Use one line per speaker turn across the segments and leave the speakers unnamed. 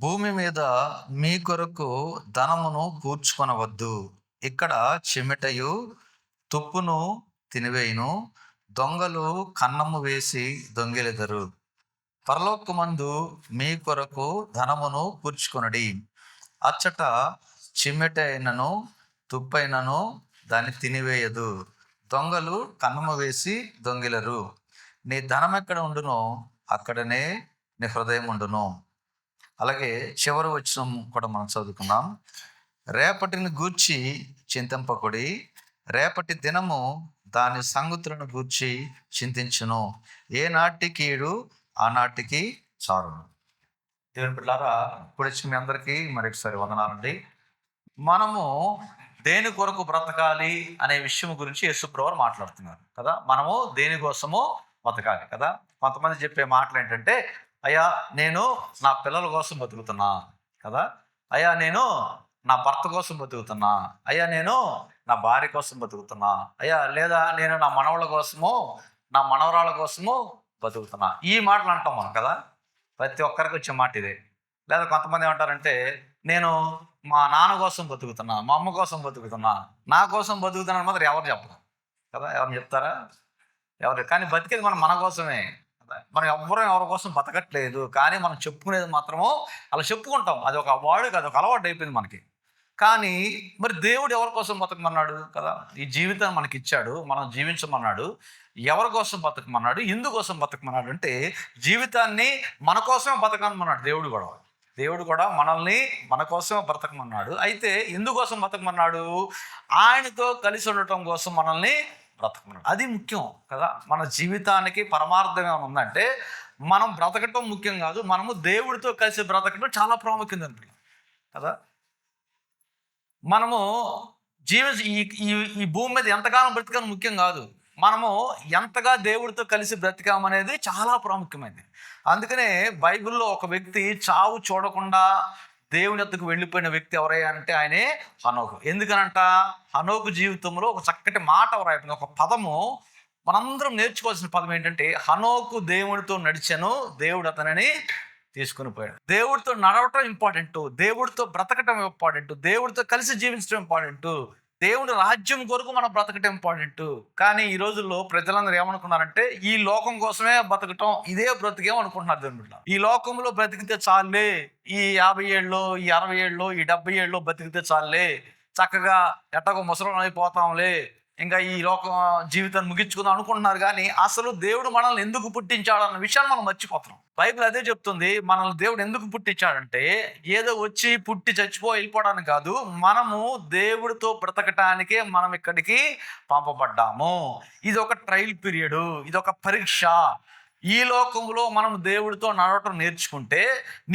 భూమి మీద మీ కొరకు ధనమును కూర్చుకొనవద్దు. ఇక్కడ చెమటయు తుప్పును తినివేయును, దొంగలు కన్నము వేసి దొంగిలెదరు. పరలోకమందు మీ కొరకు ధనమును కూర్చుకొనుడి. అచ్చట చిమ్మెట అయినను తుప్పైనను దాన్ని తినివేయదు, దొంగలు కన్నము వేసి దొంగిలరు. నీ ధనం ఎక్కడ ఉండునో అక్కడనే నీ హృదయం ఉండును. అలాగే చివరి వచనం కూడా మనం చదువుకుందాం. రేపటిని గూర్చి చింతింపకుడి, రేపటి దినము దాని సంగతులను గూర్చి చింతించును. ఏ నాటికి కీడు ఆనాటికి చారును. దేవుని బిడ్డలారా, ఇప్పుడు వచ్చి మీ అందరికీ మరొకసారి వందనాలండి. మనము దేని కొరకు బ్రతకాలి అనే విషయం గురించి యేసుప్రభువు మాట్లాడుతున్నారు కదా. మనము దేనికోసము బ్రతకాలి కదా. కొంతమంది చెప్పే మాటలు ఏంటంటే, అయ్యా నేను నా పిల్లల కోసం బతుకుతున్నా కదా, అయ్యా నేను నా భర్త కోసం బతుకుతున్నా, అయ్యా నేను నా భార్య కోసం బతుకుతున్నా, అయ్యా లేదా నేను నా మనవళ్ళ కోసము నా మనవరాళ్ళ కోసము బతుకుతున్నా. ఈ మాటలు అంటాం మనం కదా. ప్రతి ఒక్కరికి వచ్చే మాట ఇదే. లేదా కొంతమంది ఏమంటారంటే, నేను మా నాన్న కోసం బతుకుతున్నా, మా అమ్మ కోసం బతుకుతున్నా, నా కోసం బతుకుతున్నాను మాత్రం ఎవరు చెప్పరు కదా. ఎవరు చెప్తారా? ఎవరు? కానీ బతికేది మనం మన కోసమే. మనం ఎవ్వరం ఎవరి కోసం బతకట్లేదు, కానీ మనం చెప్పుకునేది మాత్రము అలా చెప్పుకుంటాం. అది ఒక వాడుక, అది ఒక అలవాటు అయిపోయింది మనకి. కానీ మరి దేవుడు ఎవరి కోసం బతకమన్నాడు కదా. ఈ జీవితాన్ని మనకి ఇచ్చాడు, మనం జీవించమన్నాడు. ఎవరి కోసం బతకమన్నాడు, ఎందుకోసం బతకమన్నాడు అంటే, జీవితాన్ని మన కోసమే బతకమన్నాడు దేవుడు కూడా మనల్ని మన కోసమే బ్రతకమన్నాడు. అయితే ఎందుకోసం బతకమన్నాడు? ఆయనతో కలిసి ఉండటం కోసం మనల్ని బ్రతకమన్నాడు. అది ముఖ్యం కదా. మన జీవితానికి పరమార్థం ఏమైనా ఉందంటే, మనం బ్రతకటం ముఖ్యం కాదు, మనము దేవుడితో కలిసి బ్రతకటం చాలా ప్రాముఖ్యం కదా. మనము ఈ ఈ ఈ భూమి మీద ఎంతకాలం బ్రతికాం ముఖ్యం కాదు, మనము ఎంతగా దేవుడితో కలిసి బ్రతికామనేది చాలా ప్రాముఖ్యమైనది. అందుకనే బైబిల్లో ఒక వ్యక్తి చావు చూడకుండా దేవుని యొద్దకు వెళ్ళిపోయిన వ్యక్తి ఎవరయ్యా అంటే ఆయనే హనోకు. ఎందుకనంట, హనోకు జీవితంలో ఒక చక్కటి మాట ఎవరైపోయింది, ఒక పదము మనందరం నేర్చుకోవాల్సిన పదం ఏంటంటే, హనోకు దేవుడితో నడిచెను, దేవుడు అతనిని తీసుకుని పోయాడు. దేవుడితో నడవటం ఇంపార్టెంట్, దేవుడితో బ్రతకటం ఇంపార్టెంట్, దేవుడితో కలిసి జీవించడం ఇంపార్టెంట్, దేవుడి రాజ్యం కొరకు మనం బ్రతకటం ఇంపార్టెంట్. కానీ ఈ రోజుల్లో ప్రజలందరూ ఏమనుకున్నారంటే, ఈ లోకం కోసమే బ్రతకటం, ఇదే బ్రతికేమనుకుంటున్నారు. దేవుడు ఈ లోకంలో బ్రతికితే చాలే, ఈ 50 ఏళ్ళు, ఈ 60 ఏళ్ళు, ఈ 70 ఏళ్ళు బ్రతికితే చాలే, చక్కగా ఎట్టగో ముసలం అయిపోతాంలే, ఇంకా ఈ లోకం జీవితాన్ని ముగించుకుందాం అనుకుంటున్నారు. కానీ అసలు దేవుడు మనల్ని ఎందుకు పుట్టించాడు అన్న విషయాన్ని మనం మర్చిపోతున్నాం. బైబిల్ అదే చెప్తుంది, మనల్ని దేవుడు ఎందుకు పుట్టించాడంటే, ఏదో వచ్చి పుట్టి వెళ్ళిపోవడానికి కాదు, మనము దేవుడితో బ్రతకటానికే మనం ఇక్కడికి పంపబడ్డాము. ఇది ఒక ట్రయల్ పీరియడ్, ఇది ఒక పరీక్ష. ఈ లోకంలో మనం దేవుడితో నడవటం నేర్చుకుంటే,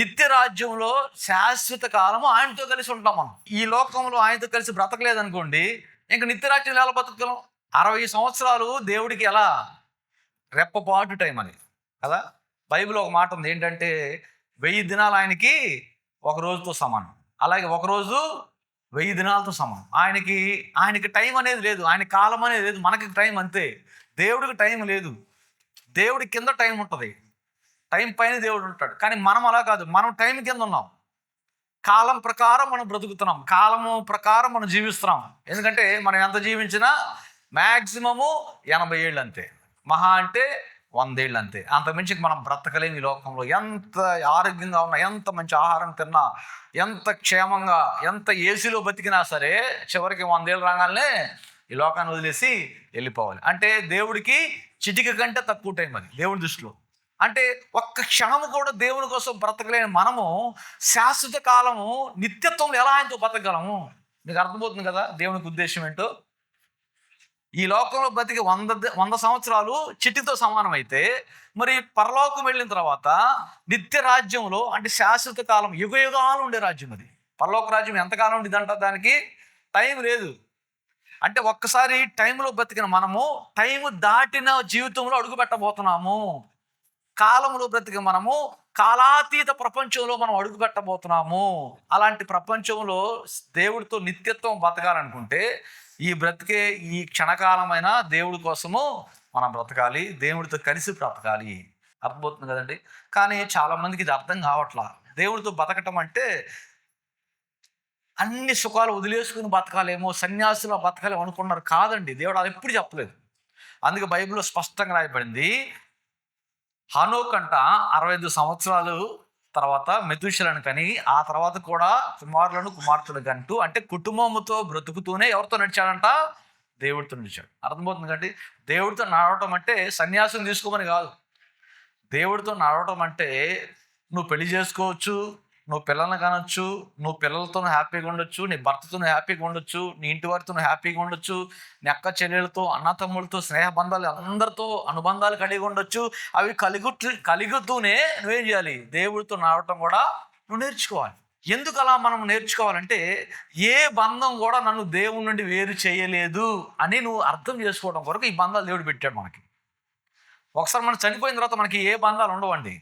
నిత్య రాజ్యంలో శాశ్వత కాలము ఆయనతో కలిసి ఉంటాం. మనం ఈ లోకంలో ఆయనతో కలిసి బ్రతకలేదనుకోండి, ఇంక నిత్యరాజ్యం ఎలా బతుకుతాం? 60 సంవత్సరాలు దేవుడికి ఎలా రెప్పపాటు టైం అని కదా. బైబిల్ ఒక మాట ఉంది ఏంటంటే, 1000 దినాలు ఆయనకి ఒక రోజుతో సమానం, అలాగే ఒక రోజు 1000 దినాలతో సమానం. ఆయనకి టైం అనేది లేదు, ఆయన కాలం అనేది లేదు. మనకి టైం అంతే, దేవుడికి టైం లేదు. దేవుడి కింద టైం ఉంటుంది, టైం పైన దేవుడు ఉంటాడు. కానీ మనం అలా కాదు, మనం టైం కింద ఉన్నాం. కాలం ప్రకారం మనం బ్రతుకుతున్నాం, కాలము ప్రకారం మనం జీవిస్తున్నాం. ఎందుకంటే మనం ఎంత జీవించినా మ్యాక్సిమము 80 ఏళ్ళు అంతే, మహా అంటే 100 ఏళ్ళు అంతే. అంతకుమించి మనం బ్రతకలేము ఈ లోకంలో. ఎంత ఆరోగ్యంగా ఉన్నా, ఎంత మంచి ఆహారం తిన్నా, ఎంత క్షేమంగా, ఎంత ఏసీలో బతికినా సరే, చివరికి 100 ఏళ్ళు రాగానే ఈ లోకాన్ని వదిలేసి వెళ్ళిపోవాలి. అంటే దేవుడికి చిటిక కంటే తక్కువ టైం అది దేవుడి దృష్టిలో. అంటే ఒక్క క్షణము కూడా దేవుని కోసం బ్రతకలేని మనము శాశ్వత కాలము నిత్యత్వంలో ఎలా ఆయనతో బ్రతకగలము? మీకు అర్థమవుతుంది కదా దేవునికి ఉద్దేశం ఏంటో. ఈ లోకంలో బ్రతికి 100 సంవత్సరాలు చిటితో సమానమైతే, మరి పరలోకం వెళ్ళిన తర్వాత నిత్య రాజ్యంలో, అంటే శాశ్వత కాలం, యుగ యుగాలు ఉండే రాజ్యం అది. పరలోక రాజ్యం ఎంతకాలం ఉండిదంట, దానికి టైం లేదు. అంటే ఒక్కసారి టైంలో బ్రతికిన మనము టైం దాటిన జీవితంలో అడుగు పెట్టబోతున్నాము. కాలంలో బ్రతికి మనము కాలాతీత ప్రపంచంలో మనం అడుగు పెట్టబోతున్నాము. అలాంటి ప్రపంచంలో దేవుడితో నిత్యత్వం బతకాలనుకుంటే, ఈ బ్రతికే ఈ క్షణకాలమైన దేవుడి కోసము మనం బ్రతకాలి, దేవుడితో కలిసి బ్రతకాలి. అర్థమవుతుంది కదండి. కానీ చాలామందికి ఇది అర్థం కావట్లా. దేవుడితో బతకటం అంటే అన్ని సుఖాలు వదిలేసుకుని బతకాలేమో, సన్యాసులా బతకాలేమో అనుకున్నారు. కాదండి, దేవుడు అది ఎప్పుడు చెప్పలేదు. అందుకే బైబిల్లో స్పష్టంగా రాయబడింది, హనోక్ అంట 65 సంవత్సరాలు తర్వాత మెతూషెలను కని, ఆ తర్వాత కూడా కుమారులను కుమార్తెలు కంటూ, అంటే కుటుంబంతో బ్రతుకుతూనే ఎవరితో నడిచాడంట? దేవుడితో నడిచాడు. అర్థమవుతుంది కండి. దేవుడితో నడవటం అంటే సన్యాసం తీసుకోమని కాదు. దేవుడితో నడవటం అంటే నువ్వు పెళ్లి చేసుకోవచ్చు, నువ్వు పిల్లల్ని కనొచ్చు, నువ్వు పిల్లలతో హ్యాపీగా ఉండొచ్చు, నీ భర్తతో హ్యాపీగా ఉండొచ్చు, నీ ఇంటి వారితో హ్యాపీగా ఉండొచ్చు, నీ అక్క చెల్లెలతో, అన్న తమ్ముళ్ళతో, స్నేహ బంధాలు అందరితో అనుబంధాలు కలిగి ఉండొచ్చు. అవి కలుగుతూనే నువ్వేం చేయాలి? దేవుడితో నడవటం కూడా నువ్వు నేర్చుకోవాలి. ఎందుకు అలా మనం నేర్చుకోవాలంటే, ఏ బంధం కూడా నన్ను దేవుడి నుండి వేరు చేయలేదు అని నువ్వు అర్థం చేసుకోవడం కొరకు ఈ బంధాలు దేవుడు పెట్టాడు మనకి. ఒకసారి మనం చనిపోయిన తర్వాత మనకి ఏ బంధాలు ఉండవండి.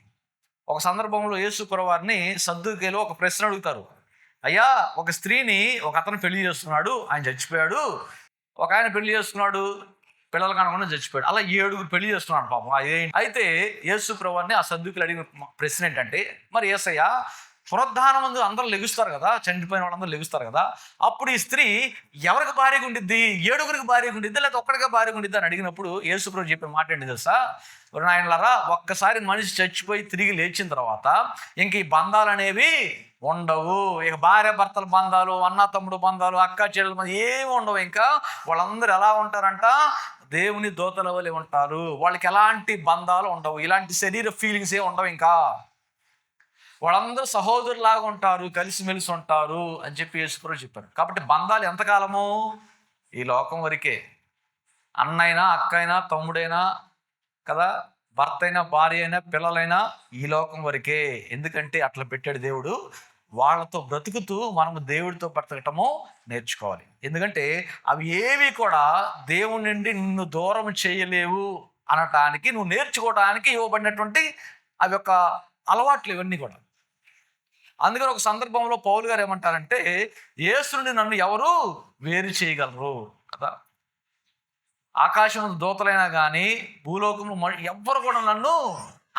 ఒక సందర్భంలో యేసు ప్రభువారిని సద్దూకీయులు ఒక ప్రశ్న అడుగుతారు. అయ్యా, ఒక స్త్రీని ఒక అతను పెళ్లి చేస్తున్నాడు, ఆయన చచ్చిపోయాడు. ఒక ఆయన పెళ్లి చేస్తున్నాడు, పిల్లలు కనకుండా చచ్చిపోయాడు. అలా 7 పెళ్లి చేస్తున్నాడు పాపం. అయితే యేసు ప్రభువారిని ఆ సద్దూకీయులు అడిగిన ప్రశ్న ఏంటంటే, మరి యేసయ్య, పునరుద్ధానం ముందు అందరూ లెగుస్తారు కదా, చనిపోయిన వాళ్ళందరూ లెగుస్తారు కదా, అప్పుడు ఈ స్త్రీ ఎవరికి భార్యగా ఉండిద్ది? 7 భార్యగా ఉండిద్ది, లేదా ఒక్కడిగా భార్యగా ఉండిద్ది అని అడిగినప్పుడు యేసు ప్రభు చెప్పిన మాట ఏంటి తెలుసా? నాయనలారా, ఒక్కసారి మనిషి చచ్చిపోయి తిరిగి లేచిన తర్వాత ఇంక ఈ బంధాలు అనేవి ఉండవు. ఇక భార్య భర్తల బంధాలు, అన్న తమ్ముడు బంధాలు, అక్క చెల్లెల బంధాలు ఏమి ఉండవు. ఇంకా వాళ్ళందరూ ఎలా ఉంటారంట? దేవుని దూతల వలె ఉంటారు. వాళ్ళకి ఎలాంటి బంధాలు ఉండవు, ఇలాంటి శరీర ఫీలింగ్స్ ఏ ఉండవు. ఇంకా వాళ్ళందరూ సహోదరులాగా ఉంటారు, కలిసిమెలిసి ఉంటారు అని చెప్పి యేసుప్రభు చెప్పారు. కాబట్టి బంధాలు ఎంతకాలము? ఈ లోకం వరకే. అన్నైనా, అక్కైనా, తమ్ముడైనా కదా, భర్త అయినా, భార్య అయినా, పిల్లలైనా ఈ లోకం వరకే. ఎందుకంటే అట్లా పెట్టాడు దేవుడు. వాళ్ళతో బ్రతుకుతూ మనము దేవుడితో బ్రతకటము నేర్చుకోవాలి. ఎందుకంటే అవి ఏవి కూడా దేవుని నుండి నిన్ను దూరం చేయలేవు అనటానికి, నువ్వు నేర్చుకోవడానికి ఇవ్వబడినటువంటి అవి యొక్క అలవాట్లు ఇవన్నీ కూడా. అందుకని ఒక సందర్భంలో పౌలు గారు ఏమంటారంటే, యేసు నుండి నన్ను ఎవరు వేరు చేయగలరు కదా. ఆకాశం దూతలైనా కానీ, భూలోకంలో ఎవ్వరు కూడా నన్ను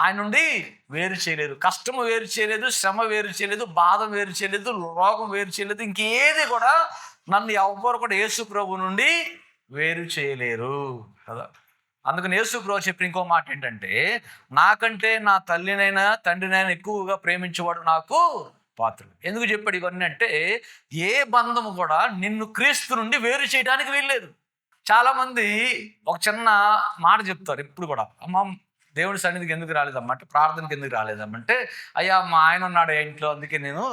ఆయన నుండి వేరు చేయలేరు. కష్టము వేరు చేయలేదు, శ్రమ వేరు చేయలేదు, బాధ వేరు చేయలేదు, రోగం వేరు చేయలేదు, ఇంకేది కూడా నన్ను ఎవ్వరు కూడా యేసు ప్రభు నుండి వేరు చేయలేరు కదా. అందుకని యేసు ప్రభు చెప్పిన ఇంకో మాట ఏంటంటే, నాకంటే నా తల్లినైనా తండ్రినైనా ఎక్కువగా ప్రేమించేవాడు నాకు పాత్రుడు. ఎందుకు చెప్పాడు ఇవన్నీ అంటే, ఏ బంధము కూడా నిన్ను క్రీస్తు నుండి వేరు చేయడానికి వీల్లేదు. చాలామంది ఒక చిన్న మాట చెప్తారు ఎప్పుడు కూడా, అమ్మ దేవుడి సన్నిధికి ఎందుకు రాలేదమ్మా అంటే, ప్రార్థనకి ఎందుకు రాలేదమ్మంటే, అయ్యా మా ఆయన ఉన్నాడు ఇంట్లో, అందుకే నేను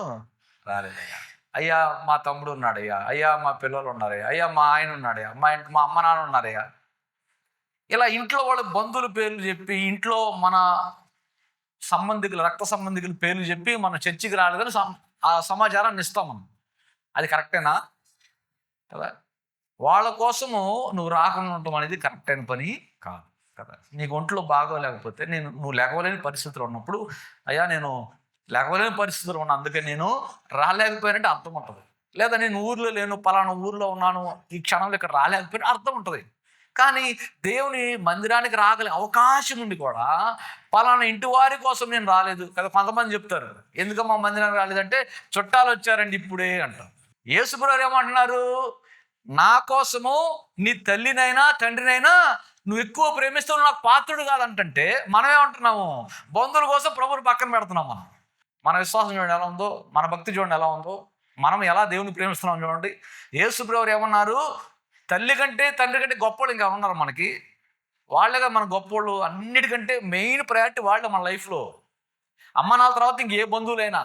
రాలేదయ్యా. అయ్యా మా తమ్ముడు ఉన్నాడయ్యా, అయ్యా మా పిల్లలు ఉన్నారయ్యా, అయ్యా మా ఆయన ఉన్నాడయ్యా, మా అమ్మ నాన్న ఉన్నారయ్యా. ఇలా ఇంట్లో వాళ్ళ బంధువుల పేర్లు చెప్పి, ఇంట్లో మన సంబంధికులు, రక్త సంబంధికుల పేర్లు చెప్పి మన చర్చికి రాలేదని ఆ సమాచారాన్ని ఇస్తాం మనం. అది కరెక్టేనా కదా? వాళ్ళ కోసము నువ్వు రాకుండా ఉండటం అనేది కరెక్ట్ అయిన పని కాదు కదా. నీకు ఒంట్లో బాగోలేకపోతే, నువ్వు లేకలేని పరిస్థితులు ఉన్నప్పుడు, అయ్యా నేను లేకలేని పరిస్థితులు ఉన్నా అందుకే నేను రాలేకపోయానంటే అర్థం ఉంటుంది. లేదా నేను ఊర్లో లేను, పలానా ఊర్లో ఉన్నాను, ఈ క్షణంలో ఇక్కడ రాలేకపోయినా అర్థం ఉంటుంది. కానీ దేవుని మందిరానికి రాగలిగే అవకాశం ఉండి కూడా, పలానా ఇంటి వారి కోసం నేను రాలేదు కదా. కొంతమంది చెప్తారు, ఎందుకమ్మా మందిరానికి రాలేదంటే, చుట్టాలు వచ్చారండి ఇప్పుడే అంటారు. యేసుప్రభువు ఏమంటున్నారు? నా కోసము నీ తల్లినైనా తండ్రినైనా నువ్వు ఎక్కువ ప్రేమిస్తావు, నాకు పాత్రుడు కాదంటే, మనమేమంటున్నాము? బంధువుల కోసం ప్రభువుని పక్కన పెడుతున్నాం. మన విశ్వాసం చూడండి ఎలా ఉందో, మన భక్తి చూడండి ఎలా ఉందో, మనం ఎలా దేవుని ప్రేమిస్తున్నాం చూడండి. యేసుప్రభువు ఏమన్నారు? తల్లి కంటే తండ్రి కంటే గొప్పవాళ్ళు ఇంకా ఉన్నారు మనకి. వాళ్ళేగా మన గొప్పవాళ్ళు. అన్నిటికంటే మెయిన్ ప్రయారిటీ వాళ్ళే మన లైఫ్లో. అమ్మ నాన్న తర్వాత ఇంకే బంధువులైనా.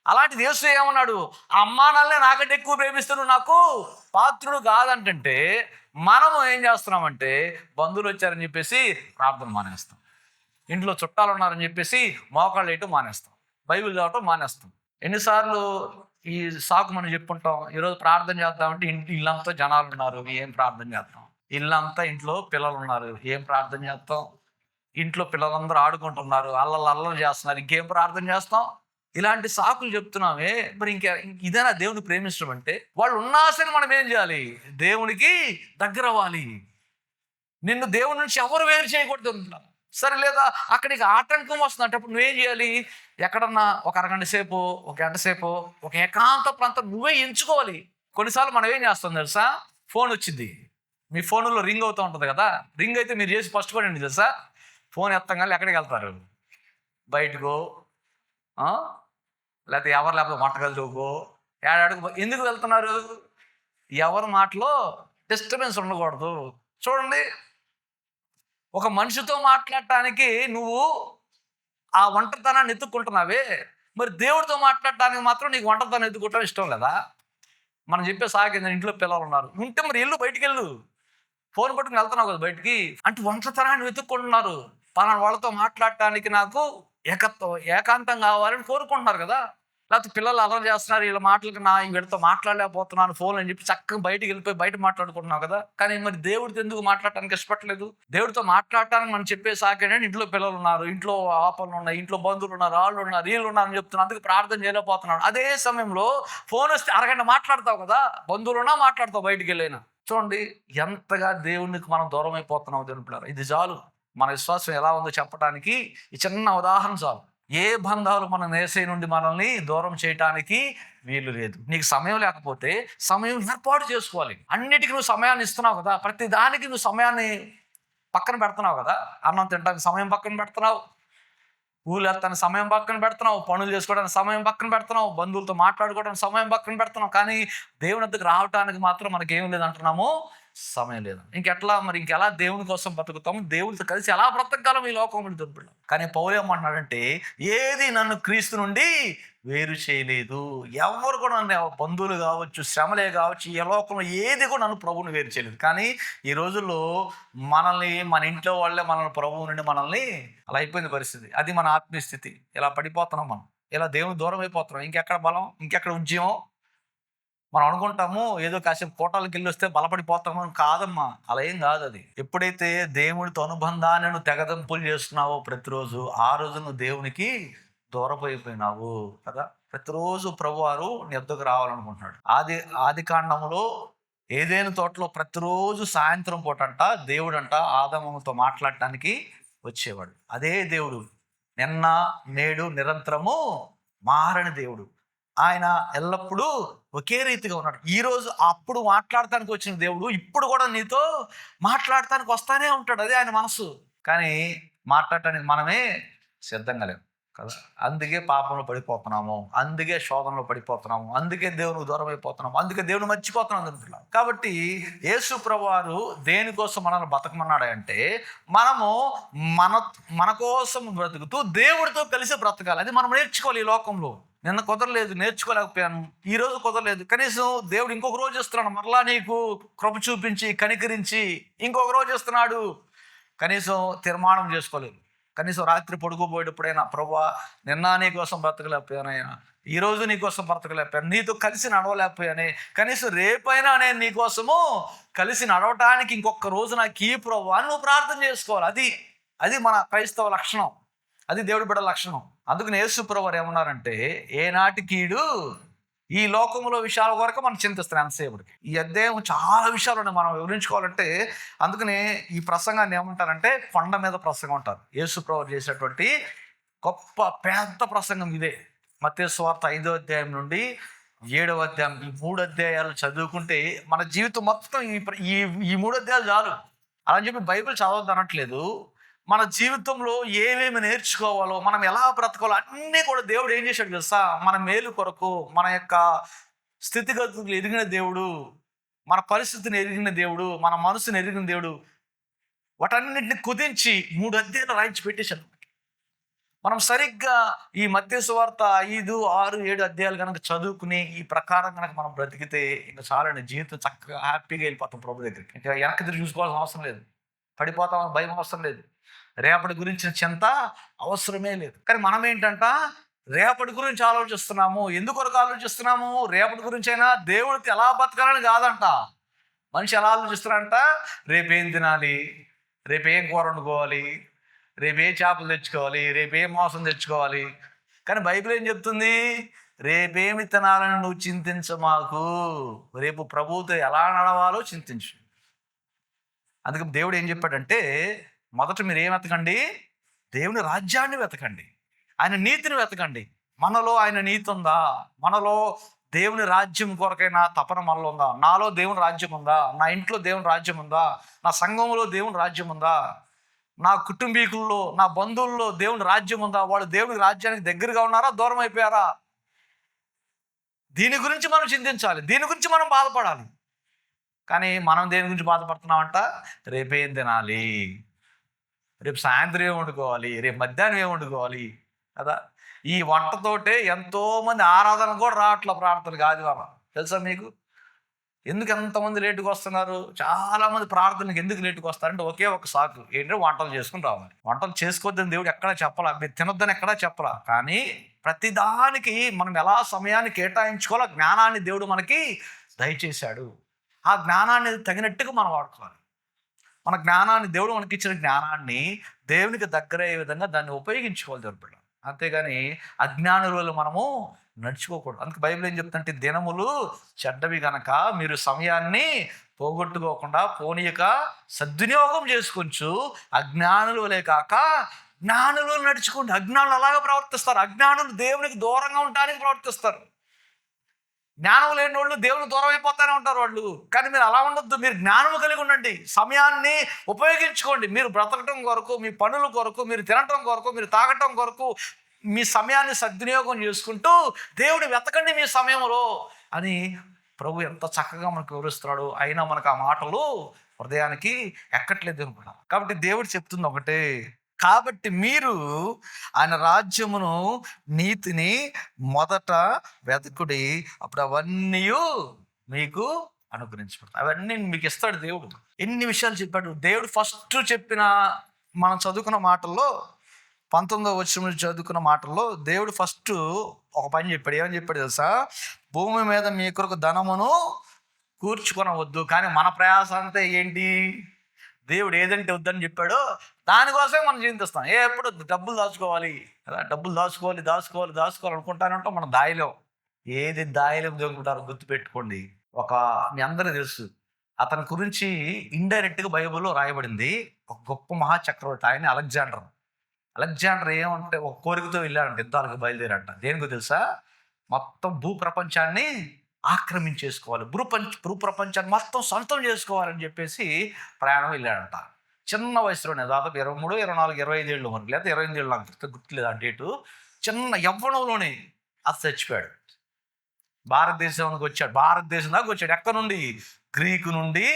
అలాంటిది యేసు ఏమన్నాడు? ఆ అమ్మా నాన్నలే నాకంటే ఎక్కువ ప్రేమిస్తాను, నాకు పాత్రుడు కాదంటే, మనము ఏం చేస్తున్నామంటే, బంధువులు వచ్చారని చెప్పేసి ప్రార్థన మానేస్తాం, ఇంట్లో చుట్టాలు ఉన్నారని చెప్పేసి మోకాళ్ళు వేయటం మానేస్తాం, బైబిల్ చదవటం మానేస్తాం. ఎన్నిసార్లు ఈ సాకు మనం చెప్పుకుంటాం, ఈరోజు ప్రార్థన చేద్దామంటే ఇల్లంతా జనాలు ఉన్నారు, ఏం ప్రార్థన చేస్తాం? ఇల్లంతా ఇంట్లో పిల్లలు ఉన్నారు, ఏం ప్రార్థన చేస్తాం? ఇంట్లో పిల్లలందరూ ఆడుకుంటున్నారు, అల్లలు చేస్తున్నారు, ఇంకేం ప్రార్థన చేస్తాం? ఇలాంటి సాకులు చెప్తున్నామే. మరి ఇదేనా దేవుని ప్రేమించడం అంటే? వాళ్ళు ఉన్నా సరే మనం ఏం చేయాలి? దేవునికి దగ్గర అవ్వాలి. నిన్ను దేవుని నుంచి ఎవరు వేరు చేయకూడదు.
సరే, లేదా అక్కడికి ఆటంకం వస్తుంది అంటే అప్పుడు నువ్వేం చేయాలి? ఎక్కడన్నా ఒక అరగంట సేపు, ఒక గంట సేపు, ఒక ఏకాంత ప్రాంతం నువ్వే ఎంచుకోవాలి. కొన్నిసార్లు మనం ఏం చేస్తాం తెలుసా? ఫోన్ వచ్చింది, మీ ఫోన్లో రింగ్ అవుతూ ఉంటుంది కదా. రింగ్ అయితే మీరు చేసి ఫస్ట్ పని ఏంటి తెలుసా? ఫోన్ ఎత్తంగానే ఎక్కడికి వెళ్తారు? బయటకో, లేకపోతే ఎవరు లేకపోతే వంటగదిలోకో, ఏడాడుగు. ఎందుకు వెళ్తున్నారు? ఎవరి మాటలో డిస్టర్బెన్స్ ఉండకూడదు. చూడండి, ఒక మనిషితో మాట్లాడటానికి నువ్వు ఆ ఒంటరితనాన్ని ఎత్తుక్కుంటున్నావే, మరి దేవుడితో మాట్లాడటానికి మాత్రం నీకు ఒంటరితనం ఎత్తుకుంటాం ఇష్టం లేదా? మనం చెప్పే సాగింది, ఇంట్లో పిల్లలు ఉన్నారు ఉంటే మరి వెళ్ళు, బయటికి వెళ్ళు. ఫోన్ పట్టుకుని వెళ్తున్నావు కదా బయటికి, అంటే ఒంటరితనాన్ని వెతుక్కుంటున్నారు. పలానా వాళ్ళతో మాట్లాడటానికి నాకు ఏకాంతం కావాలని కోరుకుంటున్నారు కదా. లేకపోతే పిల్లలు అలర్ చేస్తున్నారు, వీళ్ళ మాటలకి వీళ్ళతో మాట్లాడలేకపోతున్నాను ఫోన్ అని చెప్పి చక్కగా బయటికి వెళ్ళిపోయి బయట మాట్లాడుకుంటున్నావు కదా. కానీ మరి దేవుడితో ఎందుకు మాట్లాడటానికి ఇష్టపడలేదు? దేవుడితో మాట్లాడటానికి మనం చెప్పే సాకేనండి, ఇంట్లో పిల్లలు ఉన్నారు, ఇంట్లో ఆపలు ఉన్నాయి, ఇంట్లో బంధువులు ఉన్నారు, వాళ్ళు ఉన్నారు, వీళ్ళు ఉన్నారు అని చెప్తున్నా, అందుకు ప్రార్థన చేయలేకపోతున్నాడు. అదే సమయంలో ఫోన్ వస్తే అరగంట మాట్లాడతావు కదా, బంధువులున్నా మాట్లాడతావు బయటికి వెళ్ళైనా. చూడండి ఎంతగా దేవునికి మనం దూరం అయిపోతున్నాం. దేవుని పిల్లలు, ఇది చాలు మన విశ్వాసం ఎలా ఉందో చెప్పడానికి ఈ చిన్న ఉదాహరణ చాలు. ఏ బంధాలు మన నేసే నుండి మనల్ని దూరం చేయటానికి వీలు లేదు. నీకు సమయం లేకపోతే సమయం ఏర్పాటు చేసుకోవాలి. అన్నిటికీ నువ్వు సమయాన్ని ఇస్తున్నావు కదా, ప్రతి దానికి నువ్వు సమయాన్ని పక్కన పెడుతున్నావు కదా. అన్నం తినడానికి సమయం పక్కన పెడుతున్నావు, ఊళ్ళు వెళ్తానికి సమయం పక్కన పెడుతున్నావు, పనులు చేసుకోవడానికి సమయం పక్కన పెడుతున్నావు, బంధువులతో మాట్లాడుకోవడానికి సమయం పక్కన పెడుతున్నావు. కానీ దేవుని వద్దకు రావటానికి మాత్రం మనకేం లేదు అంటున్నాము, సమయం లేదు. ఇంకెట్లా మరి? ఇంకెలా దేవుని కోసం బతుకుతాము? దేవుడితో కలిసి ఎలా బ్రతకగలం ఈ లోకంలో దొరుకుతాం? కానీ పౌలు ఏమంటున్నాడంటే, ఏది నన్ను క్రీస్తు నుండి వేరు చేయలేదు. ఎవరు కూడా నన్ను, బంధువులు కావచ్చు, శ్రమలే కావచ్చు, ఈ లోకంలో ఏది కూడా నన్ను ప్రభువుని వేరు చేయలేదు. కానీ ఈ రోజుల్లో మనల్ని, మన ఇంట్లో వాళ్ళే మనల్ని ప్రభువు నుండి మనల్ని అలా అయిపోయింది పరిస్థితి. అది మన ఆత్మీయ స్థితి. ఇలా పడిపోతున్నాం మనం, ఇలా దేవుని దూరం అయిపోతున్నాం. ఇంకెక్కడ బలం, ఇంకెక్కడ ఉద్యమం? మనం అనుకుంటాము ఏదో కాసేపు కోటాలకు వెళ్ళి వస్తే బలపడిపోతాము. కాదమ్మా, అలా ఏం కాదు. అది ఎప్పుడైతే దేవుడితో అనుబంధాన్ని నువ్వు తెగదంపులు చేస్తున్నావో ప్రతిరోజు, ఆ రోజు నువ్వు దేవునికి దూరమైపోయినావు కదా. ప్రతిరోజు ప్రభువారు నీ వద్దకు రావాలనుకుంటున్నాడు. ఆది కాండంలో ఏదైనా తోటలో ప్రతిరోజు సాయంత్రం పూటంట దేవుడంట ఆదాముతో మాట్లాడటానికి వచ్చేవాడు. అదే దేవుడు నిన్న నేడు నిరంతరము మారని దేవుడు. ఆయన ఎల్లప్పుడూ ఒకే రీతిగా ఉన్నాడు. ఈరోజు అప్పుడు మాట్లాడటానికి వచ్చిన దేవుడు ఇప్పుడు కూడా నీతో మాట్లాడటానికి వస్తానే ఉంటాడు. అదే ఆయన మనసు. కానీ మాట్లాడటానికి మనమే సిద్ధంగా లేము కదా. అందుకే పాపంలో పడిపోతున్నాము, అందుకే శోధనలో పడిపోతున్నాము, అందుకే దేవునికి దూరం అయిపోతున్నాము, అందుకే దేవుని మర్చిపోతున్నాం అనుకుంటున్నాం. కాబట్టి యేసు ప్రభువారు దేనికోసం మనల్ని బతకమన్నాడు అంటే, మనము మన కోసం బ్రతుకుతూ దేవుడితో కలిసి బ్రతకాలి. అది మనం నేర్చుకోవాలి. ఈ లోకంలో నిన్న కుదరలేదు, నేర్చుకోలేకపోయాను, ఈరోజు కుదరలేదు, కనీసం దేవుడు ఇంకొక రోజు ఇస్తున్నాడు, మరలా నీకు కృప చూపించి కనికరించి ఇంకొక రోజు ఇస్తున్నాడు. కనీసం తీర్మానం చేసుకోలేదు. కనీసం రాత్రి పడుకోబోయేటప్పుడైనా, ప్రభువా నిన్న నీ కోసం బ్రతకలేకపోయానైనా, ఈరోజు నీ కోసం బ్రతకలేకపోయాను, నీతో కలిసి నడవలేకపోయానే, కనీసం రేపైనా నేను నీ కోసము కలిసి నడవటానికి ఇంకొక రోజు నాకు ఈ ప్రభువా అని నువ్వు ప్రార్థన చేసుకోవాలి. అది మన క్రైస్తవ లక్షణం, అది దేవుడి బిడ్డ లక్షణం. అందుకని యేసు ప్రభువారు ఏమన్నారంటే, ఏనాటి కీడు ఈ లోకంలో విషయాల వరకు మనం చింతిస్తున్నాం ఎంతసేపుడికి. ఈ అధ్యాయం చాలా విషయాలు ఉన్నాయి మనం వివరించుకోవాలంటే. అందుకని ఈ ప్రసంగాన్ని ఏమంటారంటే కొండ మీద ప్రసంగం అంటారు. యేసు ప్రభువారు చేసేటువంటి గొప్ప పెద్ద ప్రసంగం ఇదే. మత్తయి సువార్త 5వ అధ్యాయం నుండి 7వ అధ్యాయం, ఈ 3 అధ్యాయాలు చదువుకుంటే మన జీవితం మొత్తం ఈ 3 అధ్యాయాలు చాలు. అలా చెప్పి బైబిల్ చదవద్దు అనట్లేదు. మన జీవితంలో ఏమేమి నేర్చుకోవాలో, మనం ఎలా బ్రతకాలో అన్నీ కూడా దేవుడు ఏం చేశాడు తెలుసా? మన మేలు కొరకు, మన యొక్క స్థితిగతులు ఎరిగిన దేవుడు, మన పరిస్థితిని ఎరిగిన దేవుడు, మన మనసుని ఎరిగిన దేవుడు, వాటన్నిటిని కుదించి 3 అధ్యాయాలు రాయించి పెట్టేశాడు. మనం సరిగ్గా ఈ మత్తయి సువార్త 5, 6, 7 అధ్యాయాలు కనుక చదువుకుని ఈ ప్రకారం కనుక మనం బ్రతికితే ఇంకా చాలండి, జీవితం చక్కగా హ్యాపీగా వెళ్ళిపోతాం ప్రభు దగ్గరికి. ఇంకా వెనక్కి తిరిగి చూసుకోవాల్సిన అవసరం లేదు, పడిపోతామని భయం అవసరం లేదు, రేపటి గురించిన చింత అవసరమే లేదు. కానీ మనం ఏంటంట, రేపటి గురించి ఆలోచిస్తున్నాము. ఎందుకొరకు ఆలోచిస్తున్నాము? రేపటి గురించి అయినా, దేవుడికి ఎలా బతకాలని కాదంట. మనిషి ఎలా ఆలోచిస్తున్నారంట, రేపేం తినాలి, రేపేం కూర వండుకోవాలి, రేపు ఏ చేపలు తెచ్చుకోవాలి, రేపు ఏ మాంసం తెచ్చుకోవాలి. కానీ బైబిల్ ఏం చెప్తుంది? రేపేమి తినాలని నువ్వు చింతించమాకు, రేపు ప్రభువుతో ఎలా నడవాలో చింతించు. అందుకే దేవుడు ఏం చెప్పాడంటే, మొదట మీరు ఏం వెతకండి? దేవుని రాజ్యాన్ని వెతకండి, ఆయన నీతిని వెతకండి. మనలో ఆయన నీతి ఉందా? మనలో దేవుని రాజ్యం కొరకైనా తపన మనలో ఉందా? నాలో దేవుని రాజ్యం ఉందా? నా ఇంట్లో దేవుని రాజ్యం ఉందా? నా సంఘంలో దేవుని రాజ్యం ఉందా? నా కుటుంబీకుల్లో, నా బంధువుల్లో దేవుని రాజ్యం ఉందా? వాళ్ళు దేవుని రాజ్యానికి దగ్గరగా ఉన్నారా, దూరం అయిపోయారా? దీని గురించి మనం చింతించాలి, దీని గురించి మనం బాధపడాలి. కానీ మనం దేని గురించి బాధపడుతున్నామంట? రేపేం తినాలి, రేపు సాయంత్రం ఏం వండుకోవాలి, రేపు మధ్యాహ్నం ఏం వండుకోవాలి కదా. ఈ వంటతోటే ఎంతోమంది ఆరాధన కూడా రావట్ల ప్రార్థనకి ఆదివారం. తెలుసా మీకు? ఎందుకు ఎంతమంది లేటుగా వస్తున్నారు? చాలామంది ప్రార్థనలకు ఎందుకు లేటుగా వస్తారంటే ఒకే ఒక సాకు ఏంటంటే వంటలు చేసుకుని రావాలి. వంటలు చేసుకోవద్దని దేవుడు ఎక్కడా చెప్పాలా, మీరు తినొద్దని ఎక్కడా చెప్పరా. కానీ ప్రతిదానికి మనం ఎలా సమయాన్ని కేటాయించుకోవాలో జ్ఞానాన్ని దేవుడు మనకి దయచేశాడు. ఆ జ్ఞానాన్ని తగినట్టుగా మనం వాడుకోవాలి. మన జ్ఞానాన్ని, దేవుడు మనకి ఇచ్చిన జ్ఞానాన్ని దేవునికి దగ్గరయ్యే విధంగా దాన్ని ఉపయోగించుకోవాలి దేవుడు. అంతేగాని అజ్ఞానుల మనము నడుచుకోకూడదు. అందుకే బైబిల్ ఏం చెప్తుంటే, దినములు చెడ్డవి గనక మీరు సమయాన్ని పోగొట్టుకోకుండా పోనీయక సద్వినియోగం చేసుకొంచు అజ్ఞానులు వలె కాక జ్ఞానులు నడుచుకోండి. అజ్ఞానులు అలాగా ప్రవర్తిస్తారు. అజ్ఞానులు దేవునికి దూరంగా ఉండడానికి ప్రవర్తిస్తారు. జ్ఞానం లేని వాళ్ళు దేవునికి దూరం అయిపోతానే ఉంటారు వాళ్ళు. కానీ మీరు అలా ఉండొద్దు, మీరు జ్ఞానం కలిగి ఉండండి, సమయాన్ని ఉపయోగించుకోండి. మీరు బ్రతకటం కొరకు, మీ పనుల కొరకు, మీరు తినటం కొరకు, మీరు తాగటం కొరకు మీ సమయాన్ని సద్వినియోగం చేసుకుంటూ దేవుడు వెతకండి మీ సమయంలో అని ప్రభు ఎంత చక్కగా మనకు వివరిస్తున్నాడు. అయినా మనకు ఆ మాటలు హృదయానికి ఎక్కట్లేదు అనుకున్నా. కాబట్టి దేవుడు చెప్తుంది ఒకటే, కాబట్టి మీరు ఆయన రాజ్యమును నీతిని మొదట వెతకుడి, అప్పుడు అవన్నీ మీకు అనుగ్రహించబడతాయి. అవన్నీ మీకు ఇస్తాడు దేవుడు. ఎన్ని విషయాలు చెప్పాడు దేవుడు. ఫస్ట్ చెప్పిన మనం చదువుకున్న మాటల్లో 19వ వచనం చదువుకున్న మాటల్లో దేవుడు ఫస్ట్ ఒక పని చెప్పాడు. ఏమని చెప్పాడు తెలుసా? భూమి మీద మీ కొరకు ధనమును కూర్చుకొనవద్దు. కానీ మన ప్రయాసం అంతా ఏంటి? దేవుడు ఏదంటే వద్దని చెప్పాడో దానికోసమే మనం చింతిస్తాం. ఎప్పుడు డబ్బులు దాచుకోవాలి కదా, డబ్బులు దాచుకోవాలి అనుకుంటానంటాం. మనం దాయిలో ఏది దాయిలో దొరుకుతారో గుర్తుపెట్టుకోండి. మీ అందరికీ తెలుసు, అతని గురించి ఇండైరెక్ట్గా బైబిల్లో రాయబడింది. ఒక గొప్ప మహాచక్రవర్తి ఆయన అలెగ్జాండర్ ఏమంటే ఒక కోరికతో వెళ్ళాడంట, యుద్ధాలకు బయలుదేరాడంట. దేనికో తెలుసా? మొత్తం భూప్రపంచాన్ని ఆక్రమించేసుకోవాలి, భూప్రపంచాన్ని మొత్తం సొంతం చేసుకోవాలని చెప్పేసి ప్రయాణం వెళ్ళాడంట. చిన్న వయసులోనే, దాదాపు 23, 24, 25 ఏళ్ళు మనకి, లేదా 28 ఏళ్ళు, నాకు గుర్తులేదు ఆ డేటు. చిన్న యవ్వనంలోనే అది చచ్చిపోయాడు. భారతదేశానికి వచ్చాడు. భారతదేశం దాకా వచ్చాడు. ఎక్కడ నుండి? గ్రీకు నుండి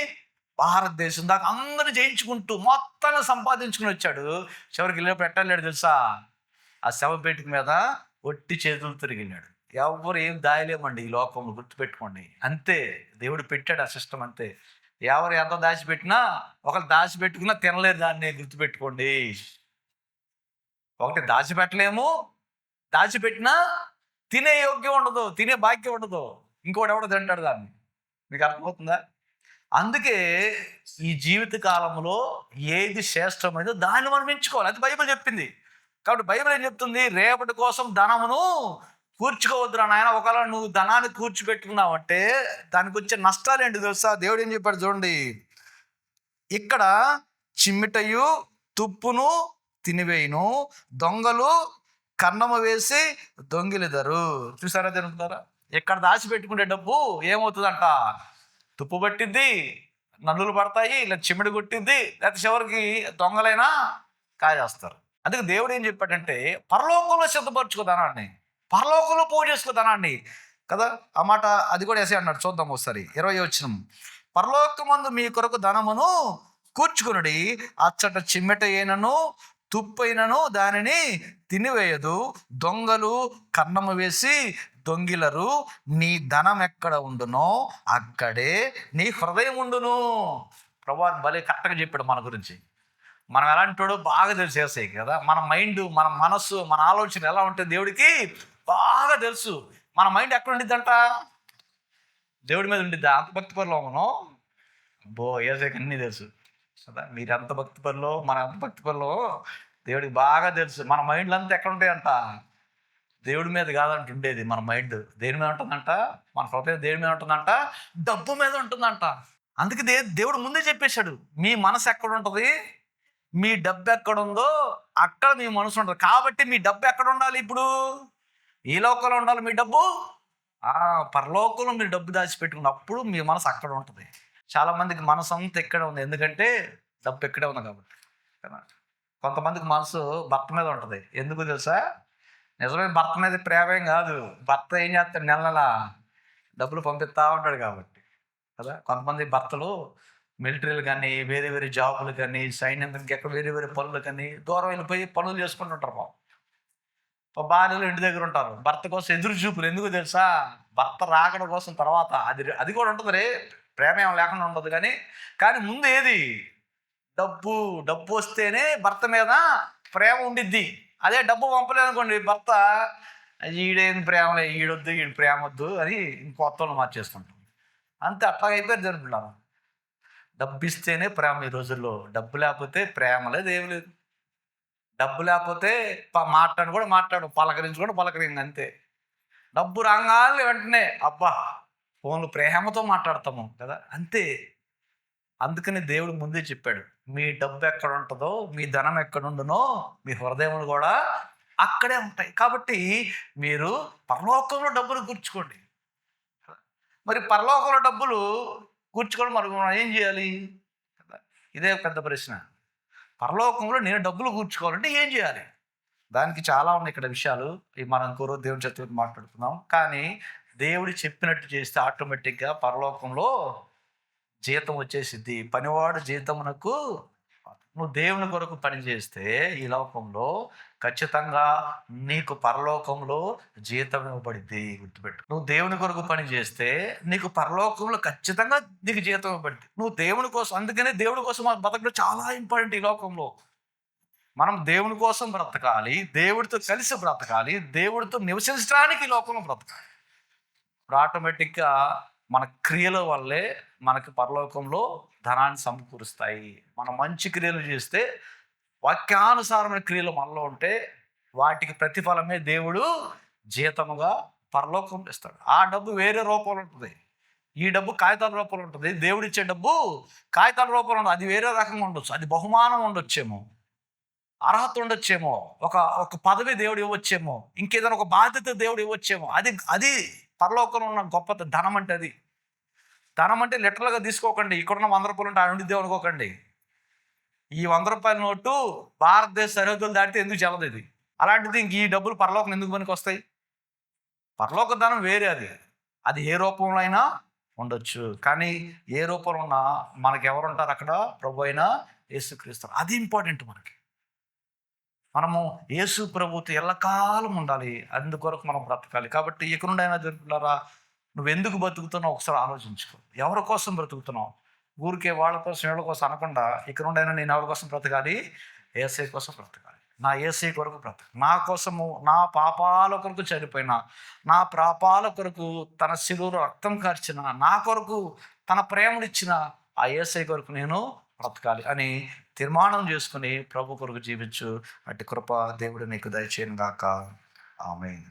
భారతదేశం దాకా అందరూ జయించుకుంటూ మొత్తంగా సంపాదించుకుని వచ్చాడు. చివరికి వెళ్ళినప్పుడు ఎట్లా వెళ్ళాడు తెలుసా? ఆ శవపేటిక మీద ఒట్టి చేతులు తిరిగినాడు. ఎవరు ఏం దాయలేమండి ఈ లోకంలో, గుర్తుపెట్టుకోండి. అంతే, దేవుడు పెట్టాడు ఆ సిస్టమ్ అంతే. ఎవరు ఎంత దాచిపెట్టినా, ఒకరు దాచిపెట్టుకున్నా తినలేరు దాన్ని, గుర్తుపెట్టుకోండి. ఒకటి దాచిపెట్టలేము, దాచిపెట్టినా తినే యోగ్యం ఉండదు, తినే భాగ్యం ఉండదు. ఇంకోటి ఎవడో తింటాడు దాన్ని. మీకు అర్థమవుతుందా? అందుకే ఈ జీవిత కాలంలో ఏది శ్రేష్టమైందో దాన్ని మనం ఎంచుకోవాలి. అది బైబిల్ చెప్పింది. కాబట్టి బైబిల్ ఏం చెప్తుంది? రేపటి కోసం ధనమును కూర్చుకోవద్దురా నాయన. ఒకవేళ నువ్వు ధనాన్ని కూర్చిపెట్టుకున్నావు అంటే దానికి వచ్చే నష్టాలు ఏంటి తెలుసా? దేవుడు ఏం చెప్పాడు చూడండి. ఇక్కడ చిమ్మిటయు తుప్పును తినివేయును, దొంగలు కన్నము వేసి దొంగిలిదరు. చూసారా తిరుగుతారా? ఇక్కడ దాచిపెట్టుకుంటే డబ్బు ఏమవుతుందంట? తుప్పు పట్టిద్ది, నన్నులు పడతాయి, ఇలా చిమిడి కొట్టిద్ది, లేకపోతే చివరికి దొంగలైనా కాజేస్తారు. అందుకే దేవుడు ఏం చెప్పాడంటే, పరలోకంలో సిద్ధపరచుకో ధనాన్ని, పరలోకంలో పోగు చేసుకో ధనాన్ని కదా. ఆ మాట అది కూడా వేసే అన్నాడు. చూద్దాం ఒకసారి 20వ వచనం. పరలోకమందు మీ కొరకు ధనమును కూర్చుకునుడి, అచ్చట చిమ్మెట అయినను తుప్పైనను దానిని తినివేయదు, దొంగలు కన్నము వేసి దొంగిలరు. నీ ధనం ఎక్కడ ఉండునో అక్కడే నీ హృదయం ఉండును. ప్రభు భలే కరెక్ట్గా చెప్పాడు మన గురించి. మనం ఎలాంటి బాగా తెలిసేసాయి కదా. మన మైండ్, మన మనస్సు, మన ఆలోచన ఎలా ఉంటుంది దేవుడికి బాగా తెలుసు. మన మైండ్ ఎక్కడ ఉండిద్దంట? దేవుడి మీద ఉండిద్దా? అంత భక్తి పరులో మనం ఏసైకి అన్నీ తెలుసు కదా. మీరు ఎంత భక్తి పరులో, మన ఎంత భక్తి పరులో దేవుడికి బాగా తెలుసు. మన మైండ్లు అంతా ఎక్కడ ఉంటాయంట? దేవుడి మీద కాదంట ఉండేది మన మైండ్. దేని మీద ఉంటుందంట? మన హృదయం దేని మీద ఉంటుందంట? డబ్బు మీద ఉంటుందంట. అందుకే దేవుడు ముందే చెప్పేశాడు, మీ మనసు ఎక్కడ ఉంటుంది? మీ డబ్బు ఎక్కడ ఉందో అక్కడ మీ మనసు ఉంటుంది. కాబట్టి మీ డబ్బు ఎక్కడ ఉండాలి? ఇప్పుడు ఈ లోకంలో ఉండాలి మీ డబ్బు. పరలోకంలో మీరు డబ్బు దాచిపెట్టుకున్నప్పుడు మీ మనసు అక్కడ ఉంటుంది. చాలామందికి మనసు అంతా ఎక్కడ ఉంది, ఎందుకంటే డబ్బు ఎక్కడే ఉంది కాబట్టి కదా. కొంతమందికి మనసు భర్త మీద ఉంటుంది. ఎందుకు తెలుసా? నిజమే, భర్త మీద ప్రేమేం కాదు. భర్త ఏం చేస్తాడు? నెల నెల డబ్బులు పంపిస్తూ ఉంటాడు కాబట్టి కదా. కొంతమంది భర్తలు మిలిటరీలు కానీ, వేరే వేరే జాబులు కానీ, సైన్యం ఇంకెక్కడ వేరే వేరే పనులు కానీ దూరం వెళ్ళిపోయి పనులు చేసుకుంటుంటారు. భార్యలు ఇంటి దగ్గర ఉంటారు. భర్త కోసం ఎదురు చూపులు. ఎందుకు తెలుసా? భర్త రాకడ కోసం. తర్వాత అది కూడా ఉంటుంది రే, ప్రేమ ఏం లేకుండా ఉండదు. కానీ ముందు ఏది? డబ్బు. డబ్బు వస్తేనే భర్త మీద ప్రేమ ఉండిద్ది. అదే డబ్బు పంపలేదనుకోండి, భర్త ఈడేం ప్రేమలే, ఈడొద్దు, ఈడు ప్రేమ వద్దు అని ఇంకొత్త వాళ్ళు మార్చేసుకుంటాం. అంతే, అట్లాగ అయిపోయారు జరుపుకుంటాం. డబ్బు ఇస్తేనే ప్రేమ ఈ రోజుల్లో. డబ్బు లేకపోతే ప్రేమ లేదు, ఏం లేదు. డబ్బు లేకపోతే మాట్లాడు, పలకరించు అంతే. డబ్బు రాగానే వెంటనే అబ్బా ఫోన్లు ప్రేమతో మాట్లాడతాము కదా, అంతే. అందుకని దేవుడు ముందే చెప్పాడు, మీ డబ్బు ఎక్కడ ఉంటుందో, మీ ధనం ఎక్కడ ఉండునో, మీ హృదయములు కూడా అక్కడే ఉంటాయి. కాబట్టి మీరు పరలోకంలో డబ్బులు కూర్చుకోండి. మరి పరలోకంలో డబ్బులు కూర్చుకోవడం మరి మనం ఏం చేయాలి? ఇదే పెద్ద ప్రశ్న. పరలోకంలో నేను డబ్బులు కూర్చుకోవాలంటే ఏం చేయాలి? దానికి చాలా ఉన్నాయి ఇక్కడ విషయాలు. మనం ఇంకో దేవుని చేత మాట్లాడుతున్నాం. కానీ దేవుడు చెప్పినట్టు చేస్తే ఆటోమేటిక్గా పరలోకంలో జీతం వచ్చేసిద్ది. పనివాడు జీతమునకు. నువ్వు దేవుని కొరకు పని చేస్తే ఈ లోకంలో ఖచ్చితంగా నీకు పరలోకంలో జీతం ఇవ్వబడిద్ది. గుర్తుపెట్టు. నువ్వు దేవుని కొరకు పని చేస్తే నీకు పరలోకంలో ఖచ్చితంగా నీకు జీతం ఇవ్వబడిద్ది. నువ్వు దేవుని కోసం, అందుకనే దేవుని కోసం బతకడం చాలా ఇంపార్టెంట్. ఈ లోకంలో మనం దేవుని కోసం బ్రతకాలి, దేవుడితో కలిసి బ్రతకాలి, దేవుడితో నివసించడానికి ఈ లోకంలో బ్రతకాలి. ఇప్పుడు ఆటోమేటిక్గా మన క్రియల వల్లే మనకు పరలోకంలో ధనాన్ని సమకూరుస్తాయి. మనం మంచి క్రియలు చేస్తే, వాక్యానుసారమైన క్రియలు మనలో ఉంటే వాటికి ప్రతిఫలమే దేవుడు జీతముగా పరలోకంలో ఇస్తాడు. ఆ డబ్బు వేరే రూపంలో ఉంటుంది, ఈ డబ్బు కాగితాల రూపంలో ఉంటుంది. దేవుడు ఇచ్చే డబ్బు కాగితాల రూపంలో ఉంటుంది. అది వేరే రకంగా ఉండొచ్చు. అది బహుమానం ఉండొచ్చేమో, అర్హత ఉండొచ్చేమో, ఒక పదవి దేవుడు ఇవ్వచ్చేమో, ఇంకేదైనా ఒక బాధ్యత దేవుడు ఇవ్వచ్చేమో. అది పరలోకంలో ఉన్న గొప్ప ధనం. అంటే అది ధనం అంటే లిటరల్గా తీసుకోకండి. ఇక్కడున్న 100 రూపాయలు ఉంటే ఆయన ఉండిద్దే అనుకోకండి. ఈ 100 రూపాయల నోటు భారతదేశ సరిహద్దులు దాటితే ఎందుకు చెల్లదు ఇది. అలాంటిది ఇంక ఈ డబ్బులు పరలోకం ఎందుకు పనికి వస్తాయి? పరలోక ధనం వేరే. అది ఏ రూపంలో అయినా ఉండొచ్చు. కానీ ఏ రూపంలో ఉన్నా మనకి ఎవరు ఉంటారు అక్కడ? ప్రభు అయిన యేసుక్రీస్తు. అది ఇంపార్టెంట్ మనకి. మనము యేసు ప్రభుతో ఎల్లకాలం ఉండాలి. అందుకొరకు మనం బ్రతకాలి. కాబట్టి ఇక నుండి అయినా జరుపులారా, నువ్వు ఎందుకు బ్రతుకుతున్నావు ఒకసారి ఆలోచించుకో. ఎవరి కోసం బ్రతుకుతున్నావు? ఊరికే వాళ్ళ కోసం వీళ్ళ కోసం అనకుండా, ఇక నుండి అయినా నేను ఎవరి కోసం బ్రతకాలి? యేసయ్య కోసం బ్రతకాలి. నా యేసయ్య కొరకు బ్రతకాలి. నా కోసము, నా పాపాల కొరకు చనిపోయిన, నా పాపాల కొరకు తన శిలువలో రక్తం కార్చిన, నా కొరకు తన ప్రేమనిచ్చిన ఆ యేసయ్య కొరకు నేను బ్రతకాలి అని తీర్మానం చేసుకుని ప్రభు కొరకు జీవించు. అట్టి కృప దేవుడు నీకు దయచేయను గాక. ఆమేన్.